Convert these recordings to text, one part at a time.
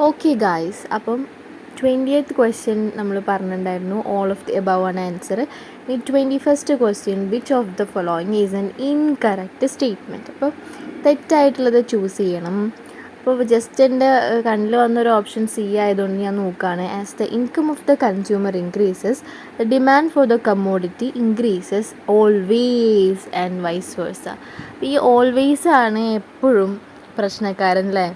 Okay guys, അപ്പം 20th question നമ്മൾ പറഞ്ഞിട്ടുണ്ടായിരുന്നു ഓൾ ഓഫ് ദി എബവ് ആണ് ആൻസർ. ഈ 21st question which of the following is N incorrect statement. അപ്പോൾ തെറ്റായിട്ടുള്ളത് choose ചെയ്യണം. അപ്പോൾ ജസ്റ്റ് എൻ്റെ കണ്ണിൽ വന്നൊരു ഓപ്ഷൻ സി ആയതുകൊണ്ട് ഞാൻ നോക്കുകയാണ്. As the income of the consumer increases the demand for the commodity increases always and vice versa. ഈ ഓൾവേസ് ആണ് എപ്പോഴും പ്രശ്നക്കാരൻ അല്ലേ.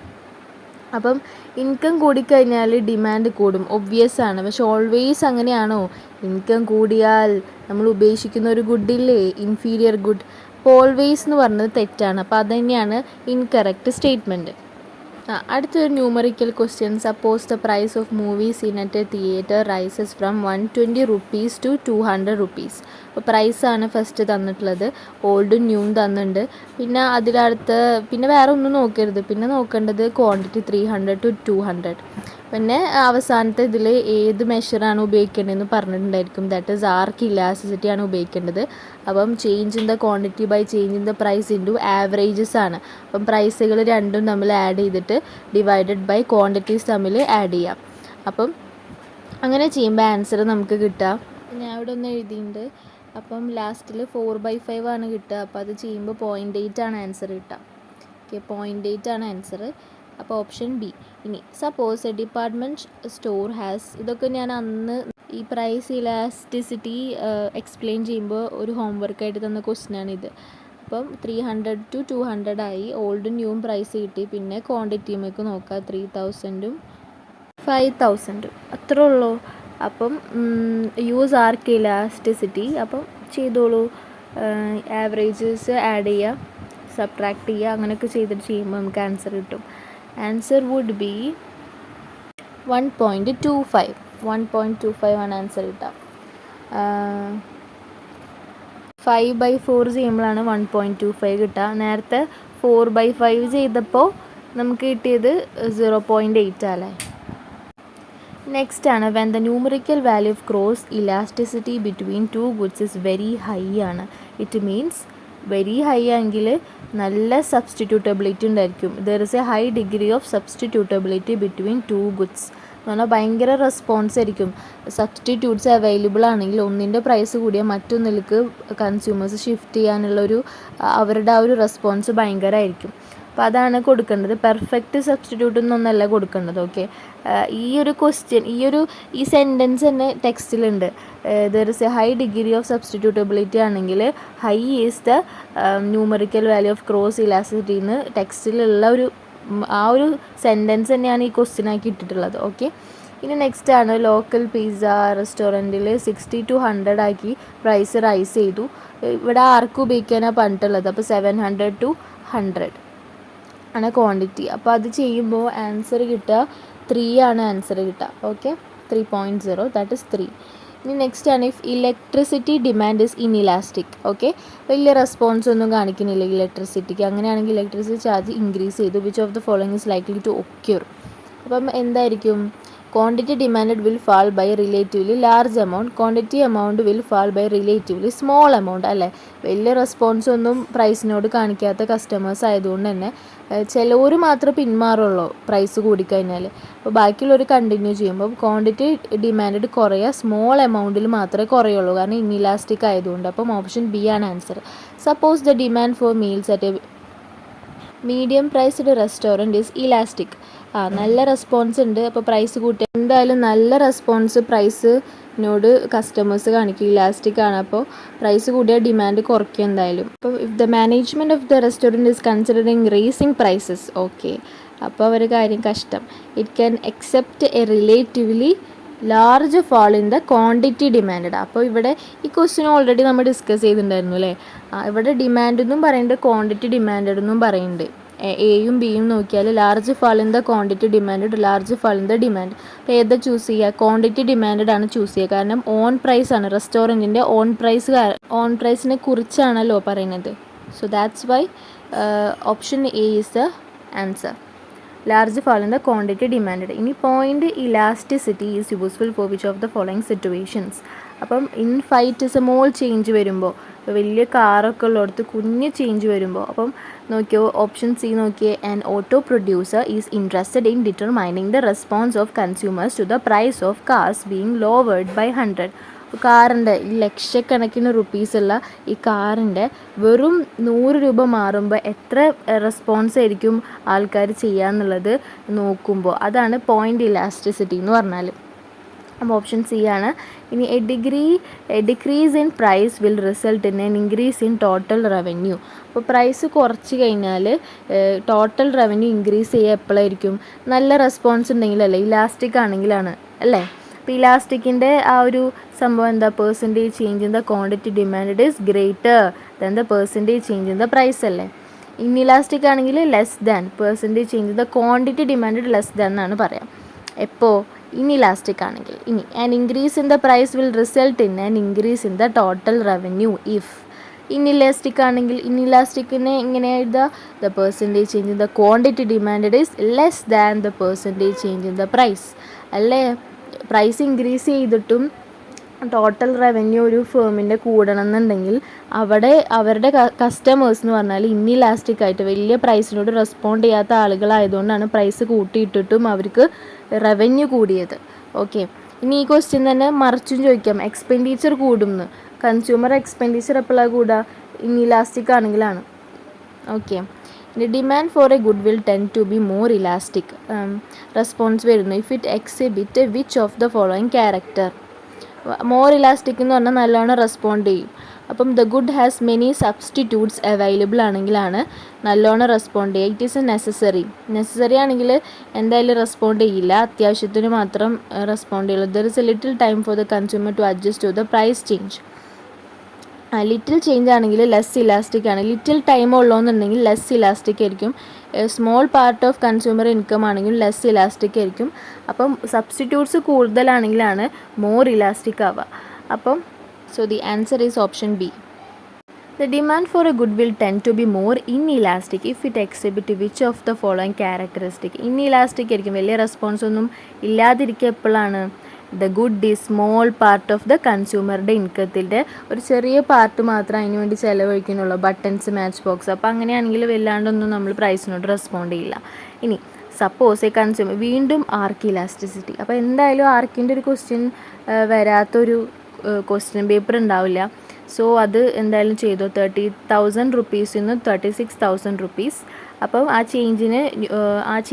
അപ്പം ഇൻകം കൂടിക്കഴിഞ്ഞാൽ ഡിമാൻഡ് കൂടും, ഒബ്വിയസ് ആണ്. പക്ഷെ ഓൾവേസ് അങ്ങനെയാണോ? ഇൻകം കൂടിയാൽ നമ്മൾ ഉപേക്ഷിക്കുന്ന ഒരു ഗുഡില്ലേ, ഇൻഫീരിയർ ഗുഡ്. അപ്പോൾ ഓൾവേസ് എന്ന് പറഞ്ഞത് തെറ്റാണ്. അപ്പോൾ അത് തന്നെയാണ് ഇൻകറക്റ്റ് സ്റ്റേറ്റ്മെൻറ്റ്. അടുത്തൊരു numerical question. Suppose the price of movies in at a theatre rises from 120 rupees to 200 rupees. അപ്പോൾ പ്രൈസാണ് ഫസ്റ്റ് തന്നിട്ടുള്ളത്. ഓൾഡും ന്യൂവും തന്നിട്ടുണ്ട്. പിന്നെ അതിലടുത്ത് പിന്നെ വേറെ ഒന്നും നോക്കരുത്. പിന്നെ നോക്കേണ്ടത് ക്വാണ്ടിറ്റി 300 to 200. പിന്നെ അവസാനത്തെ ഇതിൽ ഏത് മെഷറാണ് ഉപയോഗിക്കേണ്ടതെന്ന് പറഞ്ഞിട്ടുണ്ടായിരിക്കും. ദാറ്റ് ഈസ് ആർക്ക് ഇലാസ്റ്റിസിറ്റി ആണ് ഉപയോഗിക്കേണ്ടത്. അപ്പം change in the quantity by change in the price into averages ആണ്. അപ്പം പ്രൈസുകൾ രണ്ടും തമ്മിൽ ആഡ് ചെയ്തിട്ട് ഡിവൈഡഡ് ബൈ ക്വാണ്ടിറ്റീസ് തമ്മിൽ ആഡ് ചെയ്യാം. അപ്പം അങ്ങനെ ചെയ്യുമ്പോൾ ആൻസർ നമുക്ക് കിട്ടുക. ഞാൻ ഇവിടെ ഒന്ന് എഴുതിയിട്ടുണ്ട്. അപ്പം ലാസ്റ്റിൽ 4/5 ആണ് കിട്ടുക. അപ്പോൾ അത് ചെയ്യുമ്പോൾ 0.8 ആണ് ആൻസർ കിട്ടുക. ഓക്കെ, 0.8 ആണ് ആൻസർ. അപ്പോൾ ഓപ്ഷൻ ബി. ഇനി suppose A department store has, ഇതൊക്കെ ഞാൻ അന്ന് ഈ പ്രൈസ് ഇലാസ്റ്റിസിറ്റി എക്സ്പ്ലെയിൻ ചെയ്യുമ്പോൾ ഒരു ഹോംവർക്കായിട്ട് തന്ന ക്വസ്റ്റ്യനാണിത്. അപ്പം 300 to 200 ആയി. ഓൾഡും ന്യൂവും പ്രൈസ് കിട്ടി. പിന്നെ ക്വാണ്ടിറ്റിയുമൊക്കെ നോക്കുക, 3000ഉം 5000ഉം അത്രേ ഉള്ളൂ. അപ്പം യൂസ് ആർക്ക് ഇലാസ്റ്റിസിറ്റി. അപ്പം ചെയ്തോളൂ. ആവറേജസ് ആഡ് ചെയ്യുക, സബ്ട്രാക്ട് ചെയ്യുക, അങ്ങനെയൊക്കെ ചെയ്തിട്ട് ചെയ്യുമ്പോൾ നമുക്ക് ആൻസർ കിട്ടും. Answer would be 1.25. 1.25 ആണ് ആൻസർ കിട്ടുക. 5/4 ചെയ്യുമ്പോഴാണ് 1.25 കിട്ടുക. നേരത്തെ 4/5 ചെയ്തപ്പോൾ നമുക്ക് കിട്ടിയത് 0.8 അല്ലേ. നെക്സ്റ്റ് ആണ് when the numerical value of cross elasticity between two goods is very high ആണ്. ഇറ്റ് മീൻസ് വെരി ഹൈ ആണെങ്കിൽ നല്ല സബ്സ്റ്റിറ്റ്യൂട്ടബിലിറ്റി ഉണ്ടായിരിക്കും. There is a high degree of substitutability between two goods എന്ന് പറഞ്ഞാൽ ഭയങ്കര റെസ്പോൺസ് ആയിരിക്കും. സബ്സ്റ്റിറ്റ്യൂട്ട്സ് അവൈലബിൾ ആണെങ്കിൽ ഒന്നിൻ്റെ പ്രൈസ് കൂടിയാൽ മറ്റൊന്നിലേക്ക് കൺസ്യൂമേഴ്സ് ഷിഫ്റ്റ് ചെയ്യാനുള്ളൊരു അവരുടെ ആ ഒരു റെസ്പോൺസ് ഭയങ്കരമായിരിക്കും. അപ്പോൾ അതാണ് കൊടുക്കേണ്ടത്. പെർഫെക്റ്റ് സബ്സ്റ്റിറ്റ്യൂട്ട് എന്നൊന്നല്ല കൊടുക്കേണ്ടത്. ഓക്കെ, ഈ ഒരു ക്വസ്റ്റ്യൻ ഈ സെൻറ്റൻസ് തന്നെ ടെക്സ്റ്റിലുണ്ട്. There is a high degree of substitutability ആണെങ്കിൽ high is the numerical value of cross elasticity എന്ന് ടെക്സ്റ്റിലുള്ള ആ ഒരു സെൻറ്റൻസ് തന്നെയാണ് ഈ ക്വസ്റ്റ്യൻ ആക്കി ഇട്ടിട്ടുള്ളത്. ഓക്കെ, ഇനി നെക്സ്റ്റ് ആണ് ലോക്കൽ പിസ്സ റെസ്റ്റോറൻറ്റിൽ 60 to 100 ആക്കി പ്രൈസ് റൈസ് ചെയ്തു. ഇവിടെ ആർക്കും ഉപയോഗിക്കാനാണ് പറഞ്ഞിട്ടുള്ളത്. അപ്പോൾ 700 to 100 ആണ് ക്വാണ്ടിറ്റി. അപ്പോൾ അത് ചെയ്യുമ്പോൾ ആൻസർ കിട്ടുക 3 ആണ് ആൻസർ കിട്ടുക. Okay, 3.0 that is 3. ഇനി നെക്സ്റ്റ് ആണ് if electricity demand is inelastic. Okay, വലിയ റെസ്പോൺസ് ഒന്നും കാണിക്കുന്നില്ല ഇലക്ട്രിസിറ്റിക്ക്. അങ്ങനെയാണെങ്കിൽ ഇലക്ട്രിസിറ്റി ചാർജ് ഇൻക്രീസ് ചെയ്തു. Which of the following is likely to occur. അപ്പം എന്തായിരിക്കും? Quantity demand will fall by relatively large amount, quantity amount will fall by relatively small amount അല്ലേ. വലിയ റെസ്പോൺസ് ഒന്നും പ്രൈസിനോട് കാണിക്കാത്ത കസ്റ്റമേഴ്സ് ആയതുകൊണ്ട് തന്നെ ചിലവർ മാത്രമേ പിന്മാറുള്ളൂ പ്രൈസ് കൂടിക്കഴിഞ്ഞാൽ. അപ്പോൾ ബാക്കിയുള്ളവർ കണ്ടിന്യൂ ചെയ്യുമ്പോൾ ക്വാണ്ടിറ്റി ഡിമാൻഡ് കുറയുക, സ്മോൾ എമൗണ്ടിൽ മാത്രമേ കുറയുള്ളൂ, കാരണം ഇൻഇലാസ്റ്റിക് ആയതുകൊണ്ട്. അപ്പം ഓപ്ഷൻ ബി ആണ് answer. Suppose the demand for meals at a medium priced restaurant is elastic. നല്ല റെസ്പോൺസ് ഉണ്ട്. അപ്പോൾ പ്രൈസ് കൂട്ടി എന്തായാലും നല്ല റെസ്പോൺസ് പ്രൈസിനോട് കസ്റ്റമേഴ്സ് കാണിക്കും. ഇലാസ്റ്റിക് ആണ്. അപ്പോൾ പ്രൈസ് കൂടിയ ഡിമാൻഡ് കുറയ്ക്കും എന്തായാലും. അപ്പോൾ if the management of the restaurant is considering raising prices, okay, അപ്പോൾ അവർ കാര്യം കഷ്ടം. It can accept A relatively large fall in the quantity demand. അപ്പോൾ ഇവിടെ ഈ ക്വസ്റ്റ്യൻ ഓൾറെഡി നമ്മൾ ഡിസ്കസ് ചെയ്തിട്ടുണ്ടായിരുന്നു അല്ലേ. ഇവിടെ ഡിമാൻഡ് എന്നും പറയുന്നുണ്ട്, ക്വാണ്ടിറ്റി ഡിമാൻഡ് എന്നും പറയുന്നുണ്ട്. എയും ബിയും നോക്കിയാൽ large fall in the quantity demand, large fall in the demand. അപ്പോൾ ഏതാ ചൂസ് ചെയ്യുക? ക്വാണ്ടിറ്റി ഡിമാൻഡ് ആണ് ചൂസ് ചെയ്യുക. കാരണം ഓൺ പ്രൈസ് ആണ്, റെസ്റ്റോറൻറ്റിൻ്റെ ഓൺ പ്രൈസിനെ കുറിച്ചാണല്ലോ പറയുന്നത്. So that's why option A is the answer. Large fall in the quantity demand. ഇനി point elasticity is useful for which of the following situations. അപ്പം ഇൻ ഫൈറ്റ് സ്മോൾ ചേഞ്ച് വരുമ്പോൾ വലിയ കാറൊക്കെ ഉള്ളിടത്ത് കുഞ്ഞ് ചേഞ്ച് വരുമ്പോൾ. അപ്പം നോക്കിയോ, ഓപ്ഷൻ സി നോക്കിയേ, an auto producer is interested in determining the response of consumers to the price of cars being lowered by 100. കാറിൻ്റെ ഈ ലക്ഷക്കണക്കിന് റുപ്പീസുള്ള ഈ കാറിൻ്റെ വെറും 100 രൂപ മാറുമ്പോൾ എത്ര റെസ്പോൺസ് ആയിരിക്കും ആൾക്കാർ ചെയ്യാന്നുള്ളത് നോക്കുമ്പോൾ, അതാണ് പോയിൻ്റ് ഇലാസ്റ്റിസിറ്റി എന്ന് പറഞ്ഞാൽ. അപ്പോൾ ഓപ്ഷൻ സി ആണ്. ഇനി a decrease in price will result in an increase in total revenue. അപ്പോൾ പ്രൈസ് കുറച്ച് കഴിഞ്ഞാൽ ടോട്ടൽ റവന്യൂ ഇൻക്രീസ് ചെയ്യുക എപ്പോഴായിരിക്കും? നല്ല റെസ്പോൺസ് ഉണ്ടെങ്കിലല്ലേ, ഇലാസ്റ്റിക് ആണെങ്കിലാണ് അല്ലേ. അപ്പോൾ ഇലാസ്റ്റിക്കിൻ്റെ ആ ഒരു സംഭവം എന്താ? Percentage change in the quantity demand is greater than the percentage change in the price അല്ലേ. ഇൻഇലാസ്റ്റിക് ആണെങ്കിൽ less than percentage change in the quantity demand less than എന്നാണ് പറയാം എപ്പോൾ ഇൻഇലാസ്റ്റിക് ആണെങ്കിൽ. ഇനി an increase in the price will result in an increase in the total revenue if. Inelastic ആണെങ്കിൽ ഇൻഇലാസ്റ്റിക്കിനെ ഇങ്ങനെ എഴുതുക, the percentage change in the quantity demand is less than the percentage change in the price അല്ലേ. Price increase ചെയ്തിട്ടും total revenue ഒരു ഫേമിൻ്റെ കൂടണം എന്നുണ്ടെങ്കിൽ അവിടെ അവരുടെ കസ്റ്റമേഴ്സ് എന്ന് പറഞ്ഞാൽ ഇൻഇലാസ്റ്റിക് ആയിട്ട് വലിയ പ്രൈസിനോട് റെസ്പോണ്ട് ചെയ്യാത്ത ആളുകളായതുകൊണ്ടാണ് പ്രൈസ് കൂട്ടിയിട്ടിട്ടും അവർക്ക് റവന്യൂ കൂടിയത്. ഓക്കെ, ഇനി ഈ ക്വസ്റ്റ്യൻ തന്നെ മറിച്ചും ചോദിക്കാം, എക്സ്പെൻഡിച്ചർ കൂടുമെന്ന്. കൺസ്യൂമർ എക്സ്പെൻഡിച്ചർ എപ്പോഴാണ് കൂടുക? ഇൻഇലാസ്റ്റിക് ആണെങ്കിലാണ്. ഓക്കെ, ഇനി demand for a good will tend to be more elastic. Response വരുന്നു if it exhibit which of the following character. More elastic എന്ന് പറഞ്ഞാൽ നല്ലോണം റെസ്പോണ്ട് ചെയ്യും. അപ്പം the good has many substitutes available ആണെങ്കിലാണ് നല്ലോണം റെസ്പോണ്ട് ചെയ്യുക. ഇറ്റ് ഈസ് എ നെസസറി ആണെങ്കിൽ എന്തായാലും റെസ്പോണ്ട് ചെയ്യില്ല, അത്യാവശ്യത്തിന് മാത്രം റെസ്പോണ്ട് ചെയ്യുള്ളൂ. There is a little time for the consumer to adjust to the price change. Little change ആണെങ്കിൽ ലെസ് ഇലാസ്റ്റിക് ആണ്. ലിറ്റിൽ ടൈം ഉള്ളതെന്നുണ്ടെങ്കിൽ ലെസ് ഇലാസ്റ്റിക് ആയിരിക്കും. Small part of consumer income ആണെങ്കിൽ ലെസ് ഇലാസ്റ്റിക് ആയിരിക്കും. അപ്പം സബ്സ്റ്റിറ്റ്യൂട്ട്സ് കൂടുതലാണെങ്കിലാണ് more elastic ആവുക. അപ്പം so the answer is option B. The demand for a good will tend to be more inelastic if it exhibit which of the following characteristic. Inelastic ആയിരിക്കും, വലിയ response ഒന്നും ഇല്ലാതിരിക്കുക എപ്പോഴാണ്? The good is small part of the കൺസ്യൂമറുടെ ഇൻകത്തിൻ്റെ ഒരു ചെറിയ part മാത്രം അതിന് വേണ്ടി ചിലവഴിക്കുന്നുള്ളൂ, ബട്ടൺസ്, മാച്ച് ബോക്സ്. അപ്പോൾ അങ്ങനെയാണെങ്കിൽ വല്ലാണ്ടൊന്നും നമ്മൾ പ്രൈസിനോട് റെസ്പോണ്ട് ചെയ്യില്ല. ഇനി സപ്പോസ് എ കൺസ്യൂമർ, വീണ്ടും ആർക്ക് ഇലാസ്റ്റിസിറ്റി. അപ്പോൾ എന്തായാലും ആർക്കിൻ്റെ ഒരു ക്വസ്റ്റ്യൻ വരാത്തൊരു ക്വസ്റ്റ്യൻ പേപ്പർ ഉണ്ടാവില്ല. സോ അത് എന്തായാലും ചെയ്തു. 30,000 റുപ്പീസിൽ നിന്ന് 36,000 റുപ്പീസ്. അപ്പം ആ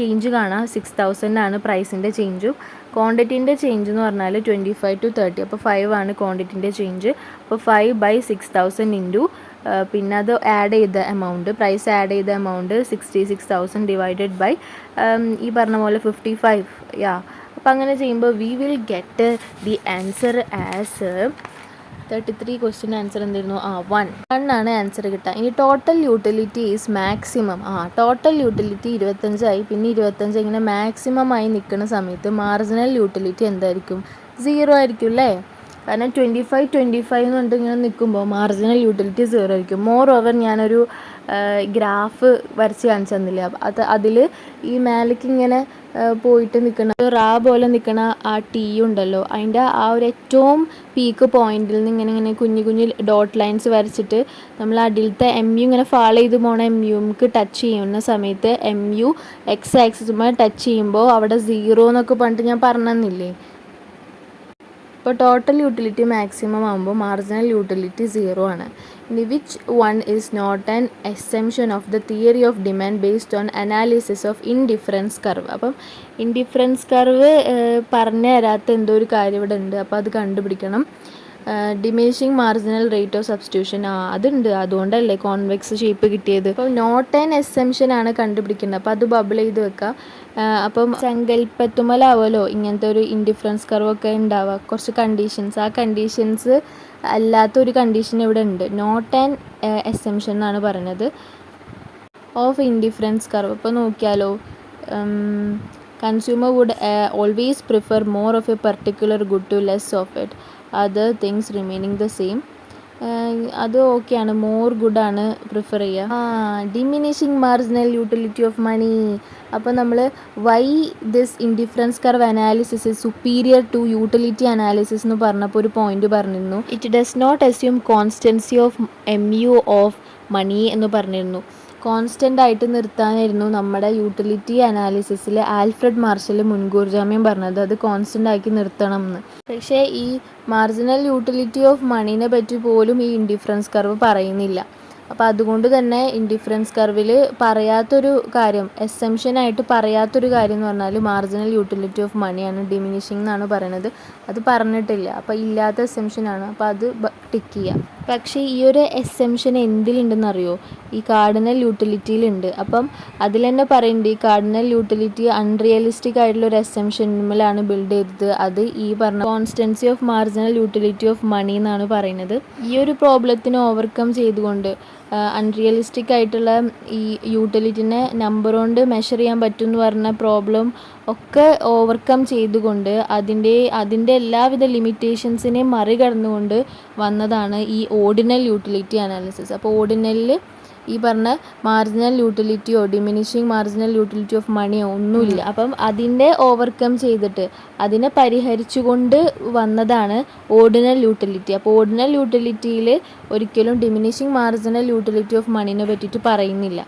ചേഞ്ച് കാണാം, 6,000 ആണ് പ്രൈസിൻ്റെ ചേഞ്ചും. ക്വാണ്ടിറ്റീൻ്റെ ചേഞ്ച് എന്ന് പറഞ്ഞാൽ 25 to 30. അപ്പോൾ 5 ആണ് ക്വാണ്ടിറ്റീൻ്റെ ചേഞ്ച്. അപ്പോൾ 5/6,000 ഇൻറ്റു പിന്നെ അത് ആഡ് ചെയ്ത എമൗണ്ട്, പ്രൈസ് ആഡ് ചെയ്ത എമൗണ്ട് 66,000 ഡിവൈഡഡ് ബൈ ഈ പറഞ്ഞ പോലെ 55. അപ്പോൾ അങ്ങനെ ചെയ്യുമ്പോൾ we will get the answer as 33. Question answer എന്തായിരുന്നു? 1 ആണ് ആൻസർ കിട്ടുക. ഇനി total utility is maximum. Total utility 25 പിന്നെ 25 ഇങ്ങനെ മാക്സിമം ആയി നിൽക്കുന്ന സമയത്ത് മാർജിനൽ യൂട്ടിലിറ്റി എന്തായിരിക്കും? 0 ആയിരിക്കും അല്ലേ. കാരണം 25 എന്ന് പറഞ്ഞിട്ട് ഇങ്ങനെ നിൽക്കുമ്പോൾ മാർജിനൽ യൂട്ടിലിറ്റി 0 ആയിരിക്കും. മോർ ഓവർ ഞാനൊരു ഗ്രാഫ് വരച്ച് കാണിച്ചു തന്നില്ല, അതിൽ ഈ മേലേക്ക് ഇങ്ങനെ പോയിട്ട് നിൽക്കുന്ന പോലെ നിൽക്കുന്ന ആ ടി ഉണ്ടല്ലോ, അതിൻ്റെ ആ ഒരു ഏറ്റവും പീക്ക് പോയിന്റിൽ നിന്ന് ഇങ്ങനെ കുഞ്ഞു ഡോട്ട് ലൈൻസ് വരച്ചിട്ട് നമ്മൾ അടിയിലത്തെ MU ഇങ്ങനെ ഫോളോ ചെയ്ത് പോകണ MUക്ക് ടച്ച് ചെയ്യുന്ന സമയത്ത് MU എക്സ് ആക്സിസുമായി ടച്ച് ചെയ്യുമ്പോൾ അവിടെ 0 എന്നൊക്കെ പറഞ്ഞിട്ട് ഞാൻ പറഞ്ഞു തന്നില്ലേ. ഇപ്പോൾ ടോട്ടൽ യൂട്ടിലിറ്റി മാക്സിമം ആകുമ്പോൾ മാർജിനൽ യൂട്ടിലിറ്റി 0 ആണ്. ഇനി which one is not an assumption of the theory of demand based on analysis of indifference curve. അപ്പം ഇൻഡിഫറൻസ് കർവ് പറഞ്ഞു തരാത്ത എന്തോ ഒരു കാര്യം ഇവിടെ ഉണ്ട്, അപ്പോൾ അത് കണ്ടുപിടിക്കണം. Diminishing marginal rate of substitution അതുണ്ട്, അതുകൊണ്ടല്ലേ കോൺവെക്സ് ഷേപ്പ് കിട്ടിയത്. അപ്പോൾ നോട്ട് ആൻ എസംഷൻ ആണ് കണ്ടുപിടിക്കുന്നത്, അപ്പോൾ അത് ബബിൾ ചെയ്ത് വെക്കാം. അപ്പം സങ്കല്പത്തുമലാവുമല്ലോ ഇങ്ങനത്തെ ഒരു ഇൻഡിഫറൻസ് കർവൊക്കെ ഉണ്ടാവുക, കുറച്ച് കണ്ടീഷൻസ്. ആ കണ്ടീഷൻസ് അല്ലാത്തൊരു കണ്ടീഷൻ ഇവിടെ ഉണ്ട്. നോട്ട് ആൻ എസംഷൻ എന്നാണ് പറയുന്നത് ഓഫ് ഇൻഡിഫറൻസ് കർവ്. അപ്പോൾ നോക്കിയാലോ, consumer would always prefer more of a particular good to less of it, other things remaining the same. അത് ഓക്കെയാണ്, മോർ ഗുഡാണ് പ്രിഫർ ചെയ്യുക. Diminishing marginal utility of money. അപ്പോൾ നമ്മൾ why this indifference curve analysis is superior to utility analysis എന്ന് പറഞ്ഞപ്പോൾ ഒരു point പറഞ്ഞിരുന്നു. It does not assume constancy of MU of money എന്ന് പറഞ്ഞിരുന്നു. കോൺസ്റ്റൻ്റ് ആയിട്ട് നിർത്താനായിരുന്നു നമ്മുടെ യൂട്ടിലിറ്റി അനാലിസിസിൽ ആൽഫ്രഡ് മാർഷൽ മുൻകൂർ ജാമ്യം പറഞ്ഞത്. അത് കോൺസ്റ്റൻ്റ് ആക്കി നിർത്തണം എന്ന്. പക്ഷേ ഈ മാർജിനൽ യൂട്ടിലിറ്റി ഓഫ് മണീനെ പറ്റി പോലും ഈ ഇൻഡിഫറൻസ് കർവ് പറയുന്നില്ല. അപ്പോൾ അതുകൊണ്ട് തന്നെ ഇൻഡിഫറൻസ് കർവിൽ പറയാത്തൊരു കാര്യം, എക്സംഷനായിട്ട് പറയാത്തൊരു കാര്യം എന്ന് പറഞ്ഞാൽ മാർജിനൽ യൂട്ടിലിറ്റി ഓഫ് മണിയാണ്, ഡിമിനിഷിംഗ് എന്നാണ് പറയുന്നത്. അത് പറഞ്ഞിട്ടില്ല, അപ്പോൾ ഇല്ലാത്ത എക്സംഷനാണ്. അപ്പോൾ അത് ടിക്ക് ചെയ്യാം. പക്ഷേ ഈ ഒരു എക്സംഷൻ എന്തിലുണ്ടെന്ന് അറിയോ? ഈ കാർഡിനൽ യൂട്ടിലിറ്റിയിലുണ്ട്. അപ്പം അതിൽ തന്നെ പറയുന്നുണ്ട് ഈ കാർഡിനൽ യൂട്ടിലിറ്റി അൺറിയലിസ്റ്റിക് ആയിട്ടുള്ള ഒരു എക്സംഷനിലാണ് ബിൽഡ് ചെയ്തത്. അത് ഈ പറഞ്ഞ constancy of marginal utility of money എന്നാണ് പറയുന്നത്. ഈ ഒരു പ്രോബ്ലത്തിന് ഓവർകം ചെയ്തുകൊണ്ട് അൺറിയലിസ്റ്റിക് ആയിട്ടുള്ള ഈ യൂട്ടിലിറ്റിനെ നമ്പർ കൊണ്ട് മെഷർ ചെയ്യാൻ പറ്റും എന്ന് പറഞ്ഞ പ്രോബ്ലം ഒക്കെ ഓവർകം ചെയ്തുകൊണ്ട് അതിൻ്റെ എല്ലാവിധ ലിമിറ്റേഷൻസിനെയും മറികടന്നുകൊണ്ട് വന്നതാണ് ഈ ഓർഡിനൽ യൂട്ടിലിറ്റി അനാലിസിസ്. അപ്പോൾ ഓർഡിനലിൽ ഈ പറഞ്ഞ മാർജിനൽ യൂട്ടിലിറ്റിയോ ഡിമിനിഷിങ് മാർജിനൽ യൂട്ടിലിറ്റി ഓഫ് മണിയോ ഒന്നുമില്ല. അപ്പം അതിൻ്റെ ഓവർകം ചെയ്തിട്ട് അതിനെ പരിഹരിച്ചുകൊണ്ട് വന്നതാണ് ഓർഡിനൽ യൂട്ടിലിറ്റി. അപ്പോൾ ഓർഡിനൽ യൂട്ടിലിറ്റിയിൽ ഒരിക്കലും ഡിമിനിഷിങ് മാർജിനൽ യൂട്ടിലിറ്റി ഓഫ് മണീനെ പറ്റിയിട്ട് പറയുന്നില്ല.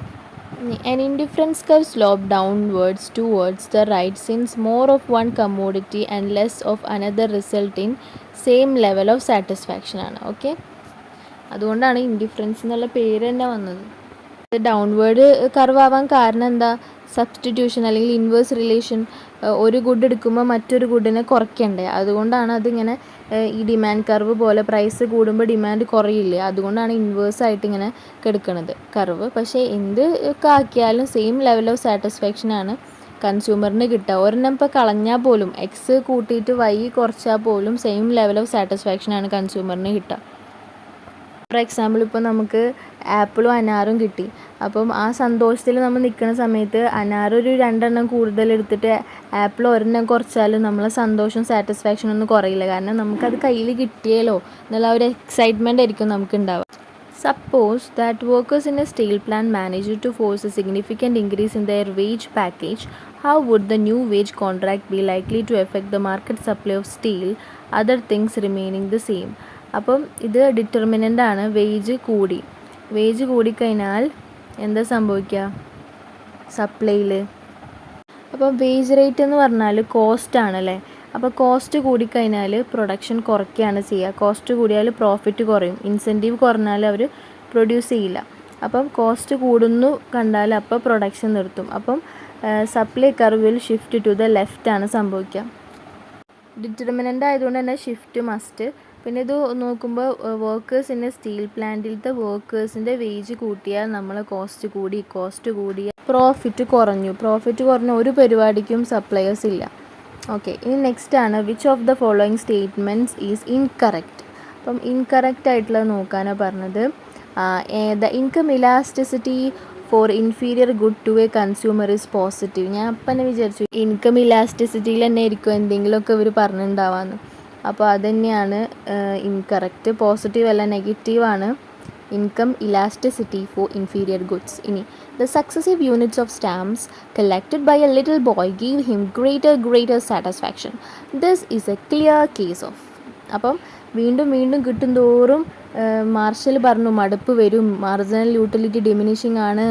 An indifference curve slope downwards towards the right since more of one commodity and less of another result in same level of satisfaction ആണ്. ഓക്കെ, അതുകൊണ്ടാണ് indifference എന്നുള്ള പേര് തന്നെ വന്നത്. ഡൗൺവേർഡ് കർവ് ആവാൻ കാരണം എന്താ? സബ്സ്റ്റിറ്റ്യൂഷൻ അല്ലെങ്കിൽ ഇൻവേഴ്സ് റിലേഷൻ. ഒരു ഗുഡ് എടുക്കുമ്പോൾ മറ്റൊരു ഗുഡിനെ കുറയ്ക്കണ്ടേ, അതുകൊണ്ടാണ് അതിങ്ങനെ ഈ ഡിമാൻഡ് കർവ് പോലെ പ്രൈസ് കൂടുമ്പോൾ ഡിമാൻഡ് കുറയില്ലേ, അതുകൊണ്ടാണ് ഇൻവേഴ്സായിട്ട് ഇങ്ങനെ കിടക്കുന്നത് കർവ്. പക്ഷേ എന്ത് ഒക്കെ ആക്കിയാലും സെയിം ലെവൽ ഓഫ് സാറ്റിസ്ഫാക്ഷനാണ് കൺസ്യൂമറിന് കിട്ടുക. ഒരെണ്ണം ഇപ്പോൾ കളഞ്ഞാൽ പോലും എക്സ് കൂട്ടിയിട്ട് വൈ കുറച്ചാൽ പോലും സെയിം ലെവൽ ഓഫ് സാറ്റിസ്ഫാക്ഷനാണ് കൺസ്യൂമറിന് കിട്ടുക. ഫോർ എക്സാമ്പിൾ ഇപ്പോൾ നമുക്ക് ആപ്പിളും അനാറും കിട്ടി. അപ്പം ആ സന്തോഷത്തിൽ നമ്മൾ നിൽക്കുന്ന സമയത്ത് അനാറൊരു 2 എണ്ണം കൂടുതൽ എടുത്തിട്ട് ആപ്പിൾ ഒരെണ്ണം കുറച്ചാലും നമ്മളെ സന്തോഷം സാറ്റിസ്ഫാക്ഷൻ ഒന്നും കുറയില്ല. കാരണം നമുക്കത് കയ്യിൽ കിട്ടിയല്ലോ എന്നുള്ള ഒരു എക്സൈറ്റ്മെൻ്റ് ആയിരിക്കും നമുക്ക് ഉണ്ടാവുക. Suppose that workers in a steel plant managed to force a significant increase in their wage package. How would the new wage contract be likely to affect the market supply of steel, other things remaining the same? അപ്പം ഇത് determinant ആണ്. Wage കൂടിക്കഴിഞ്ഞാൽ എന്താ സംഭവിക്കുക സപ്ലൈയിൽ? അപ്പോൾ wage rate എന്ന് പറഞ്ഞാൽ cost ആണല്ലേ. അപ്പോൾ കോസ്റ്റ് കൂടിക്കഴിഞ്ഞാൽ പ്രൊഡക്ഷൻ കുറയ്ക്കുകയാണ് ചെയ്യുക. കോസ്റ്റ് കൂടിയാൽ പ്രോഫിറ്റ് കുറയും. ഇൻസെൻറ്റീവ് കുറഞ്ഞാൽ അവർ പ്രൊഡ്യൂസ് ചെയ്യില്ല. അപ്പം കോസ്റ്റ് കൂടുന്നു കണ്ടാൽ അപ്പോൾ പ്രൊഡക്ഷൻ നിർത്തും. അപ്പം supply curve will shift to the left ആണ് സംഭവിക്കുക. ഡിറ്റർമിനൻ്റ് ആയതുകൊണ്ട് തന്നെ ഷിഫ്റ്റ് മസ്റ്റ്. പിന്നെ ഇത് നോക്കുമ്പോൾ വർക്കേഴ്സ് ഇൻ സ്റ്റീൽ പ്ലാന്റിലത്തെ വർക്കേഴ്സിൻ്റെ വേജ് കൂട്ടിയാൽ നമ്മളെ കോസ്റ്റ് കൂടിയ പ്രോഫിറ്റ് കുറഞ്ഞ ഒരു പരിപാടിക്കും സപ്ലയേഴ്സ് ഇല്ല. ഓക്കെ, ഇനി നെക്സ്റ്റ് ആണ് which of the following statements is incorrect. അപ്പം ഇൻകറക്റ്റ് ആയിട്ടുള്ളത് നോക്കാനാണ് പറഞ്ഞത്. The income elasticity for inferior good to a consumer is positive. ഞാൻ അപ്പം തന്നെ വിചാരിച്ചു ഇൻകം ഇലാസ്റ്റിസിറ്റിയിൽ തന്നെ ആയിരിക്കും എന്തെങ്കിലുമൊക്കെ ഇവർ പറഞ്ഞിട്ടുണ്ടാവാമെന്ന്. അപ്പോൾ അതുതന്നെയാണ് ഇൻകറക്റ്റ്. പോസിറ്റീവ് അല്ല, നെഗറ്റീവാണ് income elasticity for inferior goods. ഇനി the successive units of stamps collected by a little boy gave him greater satisfaction. This is a clear case of. അപ്പം വീണ്ടും കിട്ടും തോറും മാർഷൽ പറഞ്ഞു മടുപ്പ് വരും, മാർജിനൽ യൂട്ടിലിറ്റി ഡിമിനിഷിങ് ആണ്,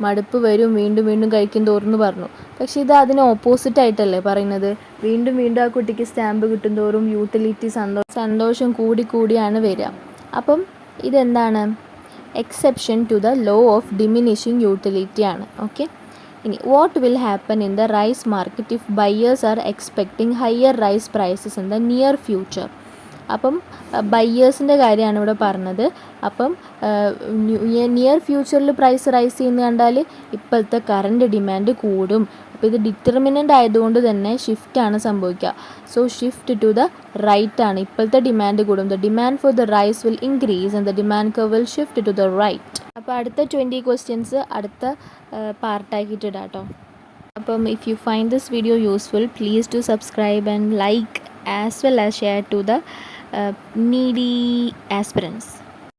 മടുപ്പ് വരും വീണ്ടും കഴിക്കും തോറും പറഞ്ഞു. പക്ഷേ ഇത് അതിന് ഓപ്പോസിറ്റ് ആയിട്ടല്ലേ പറയുന്നത്. വീണ്ടും ആ കുട്ടിക്ക് സ്റ്റാമ്പ് കിട്ടും തോറും യൂട്ടിലിറ്റി സന്തോഷം കൂടിയാണ് വരിക. അപ്പം ഇതെന്താണ്? Exception to the law of diminishing utility ആണ്. ഓക്കെ, ഇനി what will happen in the rice market if buyers are expecting higher rice prices in the near future. അപ്പം ബയേഴ്സിൻ്റെ കാര്യമാണ് ഇവിടെ പറഞ്ഞത്. അപ്പം നിയർ ഫ്യൂച്ചറിൽ പ്രൈസ് റൈസ് ചെയ്യുന്ന കണ്ടാൽ ഇപ്പോഴത്തെ കറണ്ട് ഡിമാൻഡ് കൂടും. അപ്പോൾ ഇത് ഡിറ്റർമിനൻ്റ് ആയതുകൊണ്ട് തന്നെ ഷിഫ്റ്റാണ് സംഭവിക്കുക. So shift to the right ആണ്. ഇപ്പോഴത്തെ ഡിമാൻഡ് കൂടും. The demand for the rice will increase and the demand curve will shift to the right. അപ്പോൾ അടുത്ത 20 ക്വസ്റ്റ്യൻസ് അടുത്ത പാർട്ടാക്കിയിട്ട് ഇടാം കേട്ടോ. അപ്പം if you find this video useful please to subscribe and like as well as share to the needy aspirants.